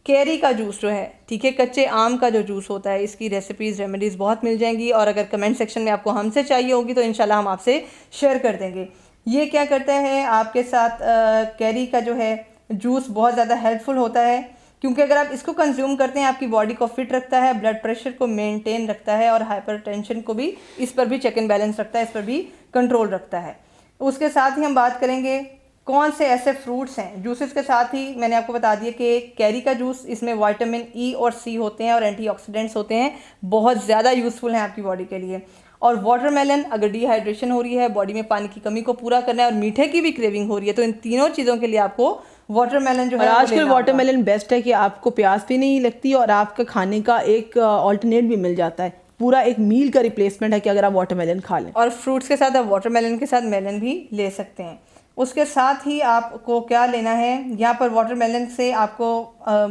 कैरी का जूस जो है, ठीक है, कच्चे आम का जो जूस होता है, इसकी रेसिपीज़ रेमेडीज़ बहुत मिल जाएंगी, और अगर कमेंट सेक्शन में आपको हमसे चाहिए होगी तो इंशाल्लाह हम आपसे शेयर कर देंगे। ये क्या करता है आपके साथ, कैरी का जो है जूस बहुत ज़्यादा हेल्पफुल होता है, क्योंकि अगर आप इसको कंज्यूम करते हैं आपकी बॉडी को फिट रखता है, ब्लड प्रेशर को मेनटेन रखता है, और हाइपरटेंशन को भी, इस पर भी चेक एंड बैलेंस रखता है, इस पर भी कंट्रोल रखता है। उसके साथ ही हम बात करेंगे कौन से ऐसे फ्रूट्स हैं। जूसेस के साथ ही मैंने आपको बता दिया कि कैरी का जूस, इसमें विटामिन ई और सी होते हैं और एंटीऑक्सीडेंट्स होते हैं, बहुत ज़्यादा यूज़फुल हैं आपकी बॉडी के लिए। और वाटरमेलन, अगर डिहाइड्रेशन हो रही है, बॉडी में पानी की कमी को पूरा करना है और मीठे की भी क्रेविंग हो रही है, तो इन तीनों चीज़ों के लिए आपको वाटरमेलन जो और है आजकल वाटरमेलन बेस्ट है कि आपको प्यास भी नहीं लगती और आपका खाने का एक ऑल्टरनेट भी मिल जाता है, पूरा एक मील का रिप्लेसमेंट है कि अगर आप वाटरमेलन खा लें। और फ्रूट्स के साथ आप वाटरमेलन के साथ मेलन भी ले सकते हैं। उसके साथ ही आपको क्या लेना है, यहाँ पर वाटरमेलन से आपको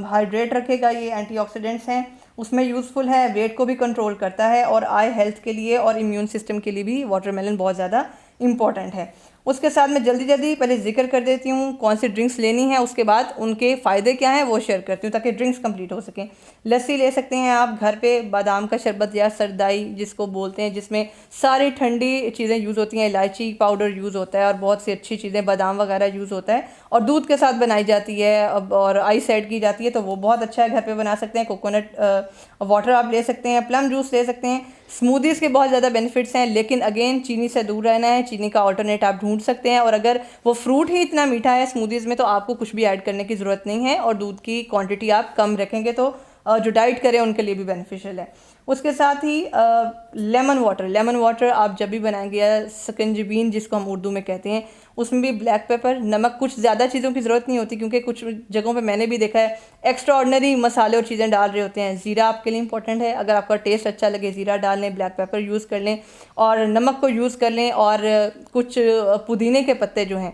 हाइड्रेट रखेगा, ये एंटीऑक्सीडेंट्स हैं उसमें यूज़फुल है, वेट को भी कंट्रोल करता है और आई हेल्थ के लिए और इम्यून सिस्टम के लिए भी वाटरमेलन बहुत ज़्यादा इम्पॉर्टेंट है। उसके साथ मैं जल्दी जल्दी पहले जिक्र कर देती हूँ कौन सी ड्रिंक्स लेनी है, उसके बाद उनके फ़ायदे क्या हैं वो शेयर करती हूँ ताकि ड्रिंक्स कंप्लीट हो सकें। लस्सी ले सकते हैं आप घर पे, बादाम का शरबत या सरदाई जिसको बोलते हैं, जिसमें सारी ठंडी चीज़ें यूज़ होती हैं, इलायची पाउडर यूज़ होता है और बहुत सी अच्छी चीज़ें, बादाम वगैरह यूज़ होता है और दूध के साथ बनाई जाती है और आइस ऐड की जाती है, तो वो बहुत अच्छा है, घर पर बना सकते हैं। कोकोनट वाटर आप ले सकते हैं, प्लम जूस ले सकते हैं। स्मूदीज़ के बहुत ज़्यादा बेनिफिट्स हैं, लेकिन अगेन चीनी से दूर रहना है, चीनी का ऑल्टरनेट आप ढूंढ सकते हैं। और अगर वो फ्रूट ही इतना मीठा है स्मूदीज़ में तो आपको कुछ भी ऐड करने की ज़रूरत नहीं है और दूध की क्वांटिटी आप कम रखेंगे तो जो डाइट करें उनके लिए भी बेनिफिशियल है। उसके साथ ही लेमन वाटर आप जब भी बनाएंगे, या सकंजीबीन जिसको हम उर्दू में कहते हैं, उसमें भी ब्लैक पेपर, नमक, कुछ ज़्यादा चीज़ों की ज़रूरत नहीं होती क्योंकि कुछ जगहों पे मैंने भी देखा है एक्स्ट्रा ऑर्डिनरी मसाले और चीज़ें डाल रहे होते हैं। ज़ीरा आपके लिए इंपॉर्टेंट है, अगर आपका टेस्ट अच्छा लगे ज़ीरा डाल लें, ब्लैक पेपर यूज़ कर लें और नमक को यूज़ कर लें और कुछ पुदीने के पत्ते जो हैं,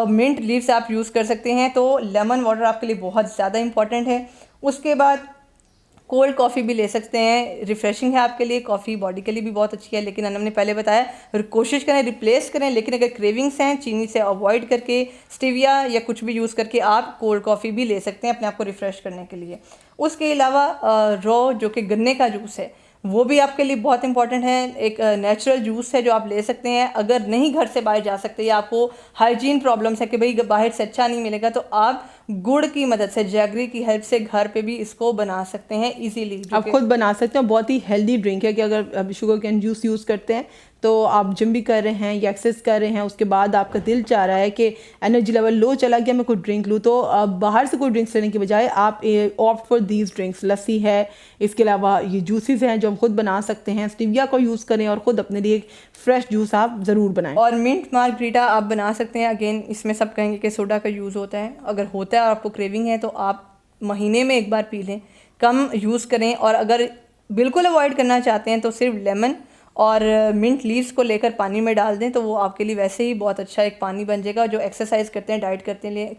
मिंट लीव्स आप यूज़ कर सकते हैं। तो लेमन वाटर आपके लिए बहुत ज़्यादा इंपॉर्टेंट है। उसके बाद कोल्ड कॉफ़ी भी ले सकते हैं, रिफ़्रेशिंग है आपके लिए, कॉफ़ी बॉडी के लिए भी बहुत अच्छी है, लेकिन हमने पहले बताया कोशिश करें रिप्लेस करें, लेकिन अगर क्रेविंग्स हैं चीनी से अवॉइड करके स्टीविया या कुछ भी यूज़ करके आप कोल्ड कॉफ़ी भी ले सकते हैं अपने आप को रिफ़्रेश करने के लिए। उसके अलावा रॉ जो कि गन्ने का जूस है वो भी आपके लिए बहुत इंपॉर्टेंट है, एक नेचुरल जूस है जो आप ले सकते हैं। अगर नहीं घर से बाहर जा सकते या आपको हाइजीन प्रॉब्लम्स है कि भाई बाहर से अच्छा नहीं मिलेगा, तो आप गुड़ की मदद से, जैगरी की हेल्प से घर पे भी इसको बना सकते हैं इजीली। आप खुद बना सकते हैं, बहुत ही हेल्दी ड्रिंक है कि अगर शुगर कैन जूस यूज़ करते हैं तो आप जिम भी कर रहे हैं या एक्सरसाइज कर रहे हैं, उसके बाद आपका दिल चाह रहा है कि एनर्जी लेवल लो चला गया, मैं कोई ड्रिंक लूँ, तो बाहर से कोई ड्रिंक्स लेने के बजाय आप ऑप्ट फॉर दीज ड्रिंक्स। लस्सी है, इसके अलावा ये जूसेस हैं जो हम खुद बना सकते हैं, स्टीविया को यूज़ करें और ख़ुद अपने लिए एक फ्रेश जूस आप ज़रूर बनाएं। और मिंट मार्गरीटा आप बना सकते हैं। अगेन इसमें सब कहेंगे कि सोडा का यूज़ होता है, अगर होता है और आपको क्रेविंग है तो आप महीने में एक बार पी लें, कम यूज़ करें। और अगर बिल्कुल अवॉइड करना चाहते हैं तो सिर्फ लेमन और मिंट लीव्स को लेकर पानी में डाल दें, तो वो आपके लिए वैसे ही बहुत अच्छा एक पानी बन जाएगा। जो एक्सरसाइज करते हैं, डाइट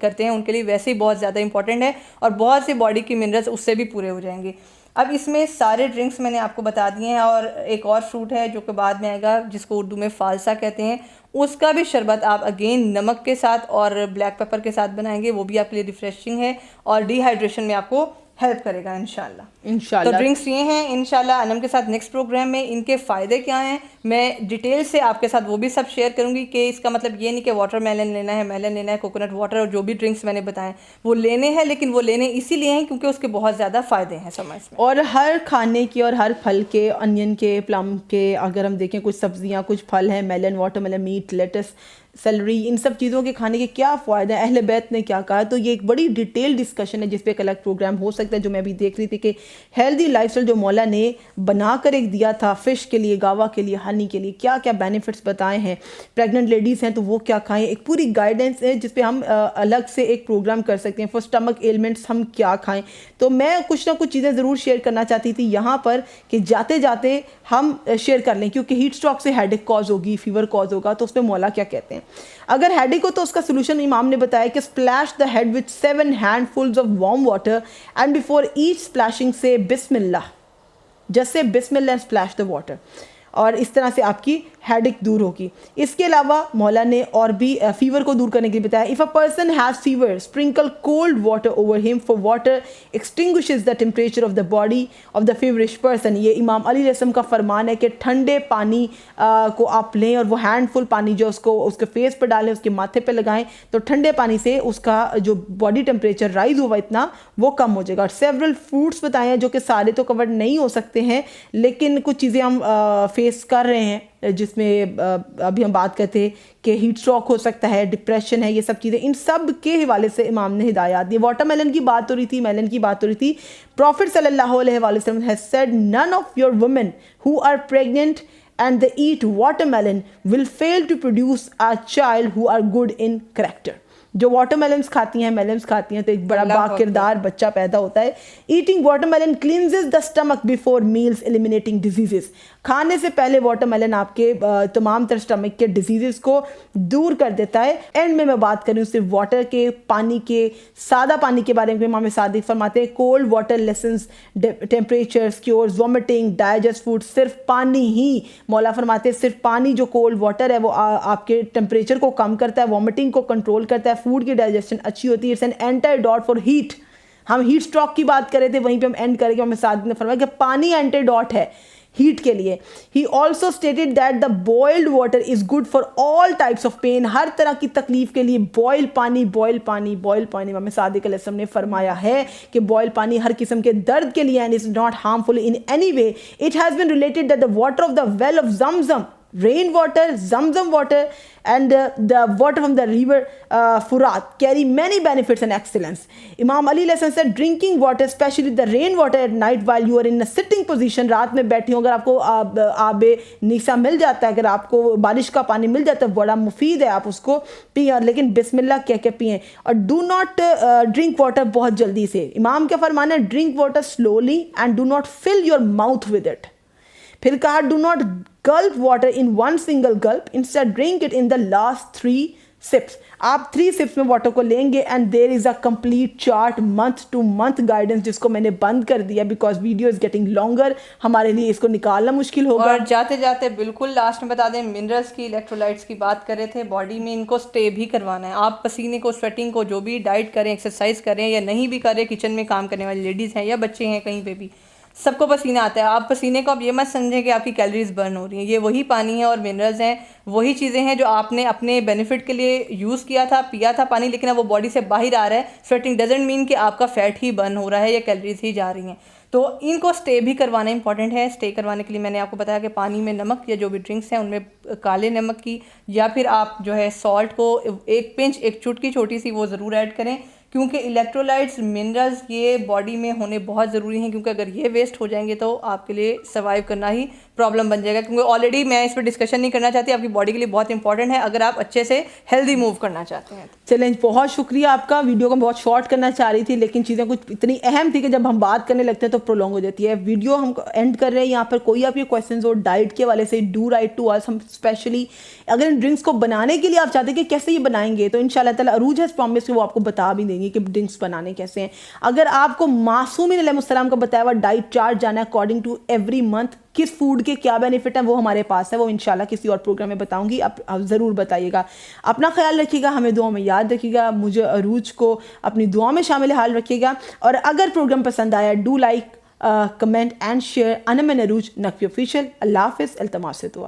करते हैं उनके लिए वैसे ही बहुत ज़्यादा इंपॉर्टेंट है और बहुत सी बॉडी की मिनरल्स उससे भी पूरे हो जाएंगे। अब इसमें सारे ड्रिंक्स मैंने आपको बता दिए हैं और एक और फ्रूट है जो कि बाद में आएगा जिसको उर्दू में फालसा कहते हैं, उसका भी शरबत आप अगेन नमक के साथ और ब्लैक पेपर के साथ बनाएंगे, वो भी आपके लिए रिफ्रेशिंग है और डिहाइड्रेशन में आपको हेल्प करेगा इंशाल्लाह। तो ड्रिंक्स ये हैं इंशाल्लाह। अनम के साथ नेक्स्ट प्रोग्राम में इनके फ़ायदे क्या हैं मैं डिटेल से आपके साथ वो भी सब शेयर करूंगी कि इसका मतलब ये नहीं कि वाटरमेलन लेना है, मेलन लेना है, कोकोनट वाटर और जो भी ड्रिंक्स मैंने बताएं वो लेने हैं, लेकिन वो लेने इसीलिए हैं क्योंकि उसके बहुत ज़्यादा फ़ायदे हैं समझ में। और हर खाने की और हर फल के, अनियन के, प्लम के, अगर हम देखें कुछ सब्जियां, कुछ फल हैं, melon, watermelon, meat, lettuce, celery, इन सब चीज़ों के खाने के क्या फ़ायदे हैं, अहले बैत ने क्या कहा, तो ये एक बड़ी डिटेल डिस्कशन है जिस पे एक अलग प्रोग्राम हो सकता है। जो मैं अभी देख रही थी कि हेल्दी लाइफस्टाइल जो मौला ने बनाकर एक दिया था फ़िश के लिए, गावा के लिए, हनी के लिए, क्या क्या बेनिफिट्स बताए हैं, प्रेग्नेंट लेडीज़ हैं तो वो क्या खाएं, एक पूरी गाइडेंस है जिस पे हम अलग से एक प्रोग्राम कर सकते हैं। फॉर स्टमक एलिमेंट्स हम क्या खाएं, तो मैं कुछ ना कुछ चीज़ें ज़रूर शेयर करना चाहती थी यहाँ पर कि जाते जाते हम शेयर कर लें, क्योंकि हीट स्ट्रोक से हेडेक कॉज होगी, फीवर कॉज होगा, तो उस पर मौला क्या कहते हैं। अगर हेडेक हो तो उसका सोल्यूशन इमाम ने बताया कि splash the head with 7 handfuls of warm water and before each splashing say बिस्मिल्लाह, जस्ट से बिस्मिल्लाह एंड स्प्लैश द वाटर, और इस तरह से आपकी हेडेक दूर होगी। इसके अलावा मौला ने और भी फीवर को दूर करने के लिए बताया, if a person has fever sprinkle cold water over him for water extinguishes the temperature of the body of the feverish person. ये इमाम अली रस्म का फरमान है कि ठंडे पानी को आप लें और वो हैंडफुल पानी जो उसको उसके फेस पर डालें, उसके माथे पर लगाएं, तो ठंडे पानी से उसका जो बॉडी टेम्परेचर राइज हुआ इतना वो कम हो जाएगा। और सेवरल फ्रूट्स बताए हैं जो कि सारे तो कवर नहीं हो सकते हैं, लेकिन कुछ चीज़ें हम फेस कर रहे हैं जिसमें अभी हम बात करते हैं कि हीट स्ट्रोक हो सकता है, डिप्रेशन है, ये सब चीज़ें, इन सब के हवाले से इमाम ने हिदायत दी। वाटरमेलन की बात हो रही थी, मेलन की बात हो रही थी। प्रॉफिट सल्लल्लाहु अलैहि वसल्लम has said none of your women who are pregnant and they eat watermelon will fail to produce a child who are good in character। जो वाटरमेलन्स खाती हैं, मेलन्स खाती हैं, तो एक बड़ा बाकिरदार बच्चा पैदा होता है। Eating watermelon cleanses the stomach before meals eliminating diseases. खाने से पहले वाटरमेलन आपके तमाम तरह स्टमक के डिजीजेस को दूर कर देता है। एंड में मैं बात करूँ सिर्फ वाटर के, पानी के, सादा पानी के बारे में इमाम सादिक फरमाते हैं cold water lessens temperatures, cures vomiting, digest food. सिर्फ पानी ही, मौला फरमाते हैं सिर्फ पानी जो कोल्ड वाटर है वो आपके टेम्परेचर को कम करता है, वॉमिटिंग को कंट्रोल करता है, फूड की डाइजेशन अच्छी होती है। It's an antidote for heat. हम हीट स्ट्रोक की बात कर रहे थे, वहीं पे हम एंड करेंगे। हमें सादिक ने फरमाया कि पानी एंटीडॉट है हीट के लिए। He also stated that the boiled water is good for all types of pain. हर तरह की तकलीफ के लिए बॉयल पानी, बॉयल पानी, बॉयल पानी। इमाम सादिक अलैहिस्सलाम ने फरमाया है कि बॉयल पानी हर किस्म के दर्द के लिए and is not harmful in any way. It has been related that the water of the well of Zamzam, rain water, Zamzam water and the water from the river Furat carry many benefits and excellence। Imam Ali said drinking water, especially the rain water at night while you are in a sitting position, रात में बैठी हो, अगर आपको आबे नीसा मिल जाता है, अगर आपको बारिश का पानी मिल जाता है, बड़ा मुफीद है, आप उसको पिए, लेकिन बिस्मिल्लाह कह के पिए। और डू नॉट ड्रिंक वाटर बहुत जल्दी से। इमाम क्या फरमाना है, drink water slowly and do not fill your mouth with it. फिर कहा do not gulp water in one single gulp, instead drink it in the last 3 sips. आप 3 सिप्स में वाटर को लेंगे and there is a complete chart, month to month guidance, जिसको मैंने बंद कर दिया because video is getting longer, हमारे लिए इसको निकालना मुश्किल होगा। और जाते जाते बिल्कुल लास्ट में बता दें, मिनरल्स की, इलेक्ट्रोलाइट्स की बात कर रहे थे, बॉडी में इनको स्टे भी करवाना है। आप पसीने को, स्वेटिंग को, जो भी डाइट करें, एक्सरसाइज करें या नहीं भी करें, किचन में काम करने वाली लेडीज़ हैं या बच्चे हैं, कहीं पे भी सबको पसीना आता है। आप पसीने को आप ये मत समझें कि आपकी कैलोरीज बर्न हो रही हैं, ये वही पानी है और मिनरल्स हैं, वही चीज़ें हैं जो आपने अपने बेनिफिट के लिए यूज़ किया था, पिया था पानी, लेकिन अब वो बॉडी से बाहर आ रहा है। स्वेटिंग डजंट मीन कि आपका फैट ही बर्न हो रहा है या कैलोरीज ही जा रही हैं। तो इनको स्टे भी करवाना इंपॉर्टेंट है। स्टे करवाने के लिए मैंने आपको बताया कि पानी में नमक या जो भी ड्रिंक्स हैं उनमें काले नमक की या फिर आप जो है सॉल्ट को 1 पिंच, 1 चुटकी छोटी सी वो ज़रूर ऐड करें, क्योंकि इलेक्ट्रोलाइट्स, मिनरल्स ये बॉडी में होने बहुत ज़रूरी हैं, क्योंकि अगर ये वेस्ट हो जाएंगे तो आपके लिए सर्वाइव करना ही प्रॉब्लम बन जाएगा। क्योंकि ऑलरेडी मैं इस पर डिस्कशन नहीं करना चाहती, आपकी बॉडी के लिए बहुत इंपॉर्टेंट है अगर आप अच्छे से हेल्दी मूव करना चाहते हैं। चलें, बहुत शुक्रिया आपका। वीडियो को बहुत शॉर्ट करना चाह रही थी, लेकिन चीज़ें कुछ इतनी अहम थी कि जब हम बात करने लगते हैं तो प्रोलॉन्ग हो जाती है। वीडियो हम एंड कर रहे हैं यहाँ पर। कोई आपके क्वेश्चन हो डाइट के वाले से, डू राइट टू अस। हम स्पेशली अगर इन ड्रिंक्स को बनाने के लिए आप चाहते हैं कि कैसे ये बनाएंगे, तो इंशाल्लाह ताला अरूज हैज़ प्रॉमिस कि वो आपको बता भी देंगे कि ड्रिंक्स बनाने कैसे हैं। अगर आपको मासूमीन अलैहिस्सलाम का बताया हुआ डाइट चार्ट जाना है अकॉर्डिंग टू एवरी मंथ, किस फूड के क्या बेनिफिट है, वो हमारे पास है, वो इंशाल्लाह किसी और प्रोग्राम में बताऊंगी। आप ज़रूर बताइएगा। अपना ख्याल रखिएगा, हमें दुआ में याद रखिएगा, मुझे अरूज को अपनी दुआ में शामिल हाल रखिएगा। और अगर प्रोग्राम पसंद आया, do like, comment and share. अना मैं अरूज नकवी ऑफिशियल। अल्लाह हाफ़िज़। इल्तमास से दुआ।